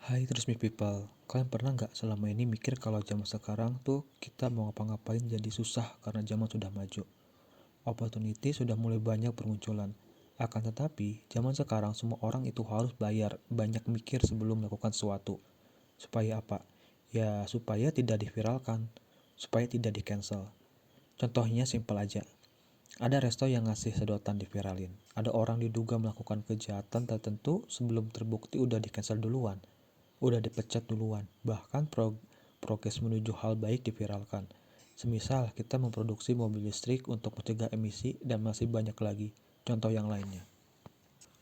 Hai Trust People, kalian pernah nggak selama ini mikir kalau zaman sekarang tuh kita mau ngapa-ngapain jadi susah karena zaman sudah maju? Opportunity sudah mulai banyak bermunculan. Akan tetapi, zaman sekarang semua orang itu harus bayar, banyak mikir sebelum melakukan sesuatu. Supaya apa? Ya, supaya tidak diviralkan, supaya tidak di-cancel. Contohnya simpel aja. Ada resto yang ngasih sedotan diviralin. Ada orang diduga melakukan kejahatan tertentu sebelum terbukti udah di-cancel duluan. Udah dipecat duluan, bahkan progres menuju hal baik diviralkan. Semisal kita memproduksi mobil listrik untuk mencegah emisi dan masih banyak lagi contoh yang lainnya.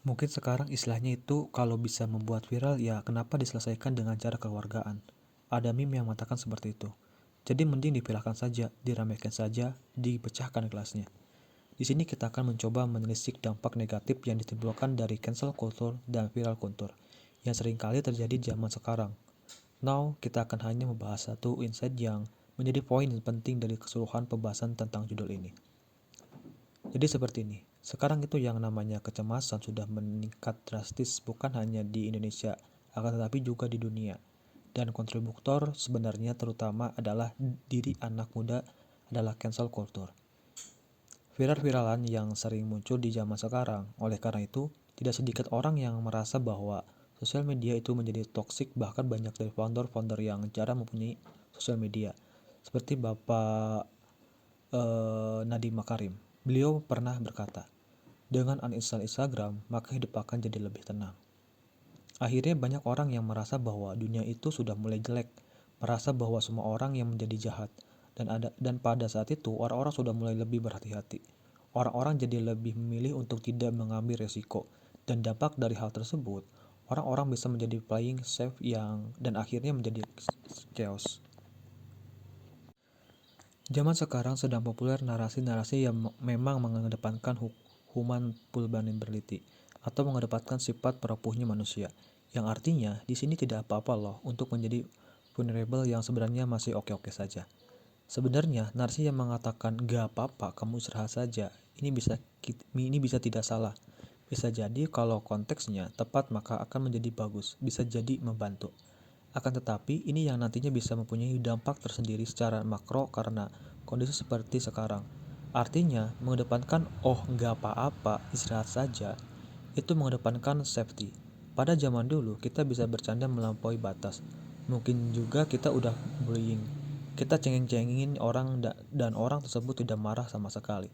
Mungkin sekarang istilahnya itu kalau bisa membuat viral ya kenapa diselesaikan dengan cara kekeluargaan. Ada meme yang mengatakan seperti itu. Jadi mending diviralkan saja, diramaikan saja, dipecahkan kelasnya. Di sini kita akan mencoba menelisik dampak negatif yang ditimbulkan dari cancel culture dan viral culture yang seringkali terjadi zaman sekarang. Now, kita akan hanya membahas satu insight yang menjadi poin penting dari keseluruhan pembahasan tentang judul ini. Jadi seperti ini, sekarang itu yang namanya kecemasan sudah meningkat drastis bukan hanya di Indonesia, akan tetapi juga di dunia. Dan kontributor sebenarnya terutama adalah diri anak muda adalah cancel culture. Viral-viralan yang sering muncul di zaman sekarang. Oleh karena itu, tidak sedikit orang yang merasa bahwa sosial media itu menjadi toksik, bahkan banyak dari founder-founder yang jarang mempunyai sosial media. Seperti Bapak Nadiem Makarim. Beliau pernah berkata, dengan uninstall Instagram, maka hidup akan jadi lebih tenang. Akhirnya banyak orang yang merasa bahwa dunia itu sudah mulai jelek, merasa bahwa semua orang yang menjadi jahat, dan pada saat itu orang-orang sudah mulai lebih berhati-hati. Orang-orang jadi lebih memilih untuk tidak mengambil resiko, dan dampak dari hal tersebut, orang-orang bisa menjadi playing safe dan akhirnya menjadi chaos. Zaman sekarang sedang populer narasi-narasi yang memang mengedepankan human vulnerability atau mengedepankan sifat perapuhnya manusia. Yang artinya di sini tidak apa-apa loh untuk menjadi vulnerable yang sebenarnya masih oke-oke saja. Sebenarnya narasi yang mengatakan gak apa-apa kamu istirahat saja ini bisa tidak salah. Bisa jadi kalau konteksnya tepat maka akan menjadi bagus, bisa jadi membantu. Akan tetapi, ini yang nantinya bisa mempunyai dampak tersendiri secara makro karena kondisi seperti sekarang. Artinya, mengedepankan nggak apa-apa, istirahat saja, itu mengedepankan safety. Pada zaman dulu, kita bisa bercanda melampaui batas. Mungkin juga kita udah bullying. Kita cengeng-cengengin orang dan orang tersebut tidak marah sama sekali.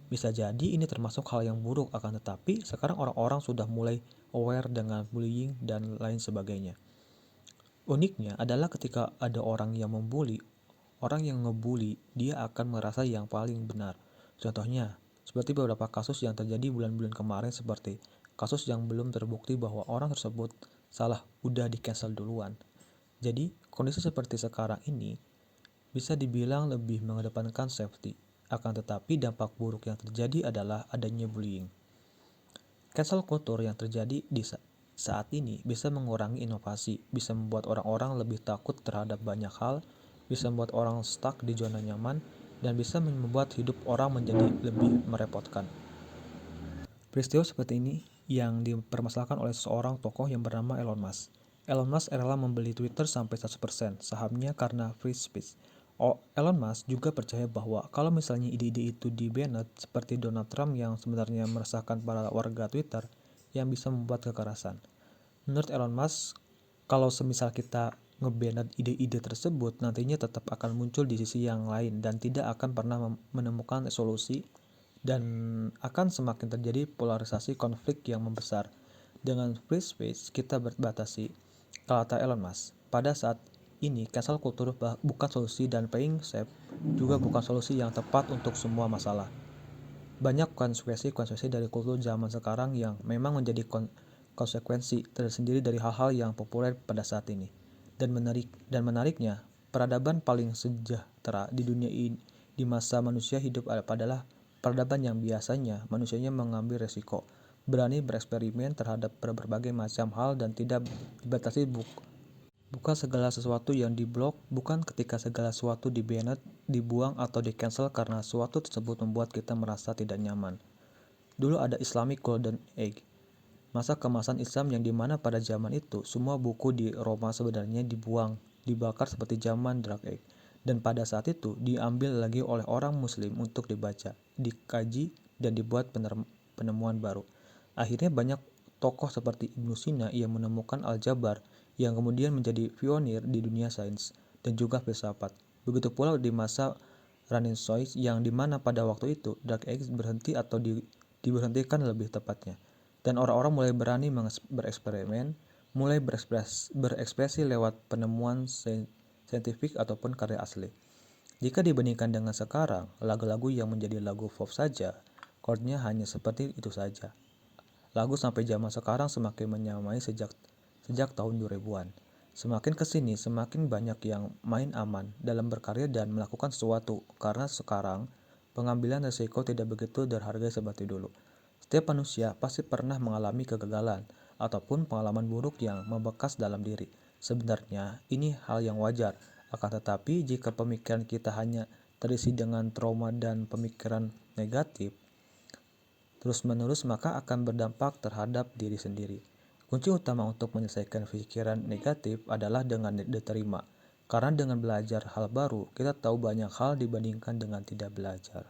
Bisa jadi ini termasuk hal yang buruk, akan tetapi sekarang orang-orang sudah mulai aware dengan bullying dan lain sebagainya. Uniknya adalah ketika ada orang yang membuli, orang yang ngebully, dia akan merasa yang paling benar. Contohnya, seperti beberapa kasus yang terjadi bulan-bulan kemarin seperti kasus yang belum terbukti bahwa orang tersebut salah, udah di-cancel duluan. Jadi, kondisi seperti sekarang ini bisa dibilang lebih mengedepankan safety. Akan tetapi dampak buruk yang terjadi adalah adanya bullying. Cancel culture yang terjadi di saat ini bisa mengurangi inovasi, bisa membuat orang-orang lebih takut terhadap banyak hal, bisa membuat orang stuck di zona nyaman, dan bisa membuat hidup orang menjadi lebih merepotkan. Peristiwa seperti ini yang dipermasalahkan oleh seorang tokoh yang bernama Elon Musk. Elon Musk rela membeli Twitter sampai 100% sahamnya karena free speech. Elon Musk juga percaya bahwa kalau misalnya ide-ide itu di-banned seperti Donald Trump yang sebenarnya meresahkan para warga Twitter yang bisa membuat kekerasan. Menurut Elon Musk, kalau semisal kita nge-banned ide-ide tersebut, nantinya tetap akan muncul di sisi yang lain dan tidak akan pernah menemukan solusi dan akan semakin terjadi polarisasi konflik yang membesar. Dengan free speech kita berbatasi, kata Elon Musk. Pada saat ini, cancel culture bukan solusi dan playing safe juga bukan solusi yang tepat untuk semua masalah. Banyak konsekuensi dari kultur zaman sekarang yang memang menjadi konsekuensi tersendiri dari hal-hal yang populer pada saat ini. Dan menariknya, peradaban paling sejahtera di dunia ini di masa manusia hidup adalah peradaban yang biasanya manusianya mengambil resiko, berani bereksperimen terhadap berbagai macam hal dan tidak dibatasi bukan segala sesuatu yang diblok, bukan ketika segala sesuatu di-banned, dibuang atau di-cancel karena sesuatu tersebut membuat kita merasa tidak nyaman. Dulu ada Islamic Golden Age, Masa kemasan Islam yang dimana pada zaman itu semua buku di Roma sebenarnya dibuang, dibakar seperti zaman Dark Age. Dan pada saat itu diambil lagi oleh orang muslim untuk dibaca, dikaji, dan dibuat penemuan baru. Akhirnya banyak tokoh seperti Ibnu Sina yang menemukan aljabar yang kemudian menjadi pionir di dunia sains dan juga filsafat. Begitu pula di masa Renaissance yang dimana pada waktu itu Dark Age berhenti atau diberhentikan lebih tepatnya. Dan orang-orang mulai berani bereksperimen, mulai berekspresi lewat penemuan saintifik ataupun karya asli. Jika dibandingkan dengan sekarang, lagu-lagu yang menjadi lagu pop saja, chordnya hanya seperti itu saja. Lagu sampai zaman sekarang semakin menyamai sejak tahun 2000-an. Semakin kesini, semakin banyak yang main aman dalam berkarya dan melakukan sesuatu, karena sekarang pengambilan risiko tidak begitu berharga seperti dulu. Setiap manusia pasti pernah mengalami kegagalan ataupun pengalaman buruk yang membekas dalam diri. Sebenarnya ini hal yang wajar, akan tetapi jika pemikiran kita hanya terisi dengan trauma dan pemikiran negatif terus-menerus, maka akan berdampak terhadap diri sendiri. Kunci utama untuk menyelesaikan pikiran negatif adalah dengan diterima. Karena dengan belajar hal baru, kita tahu banyak hal dibandingkan dengan tidak belajar.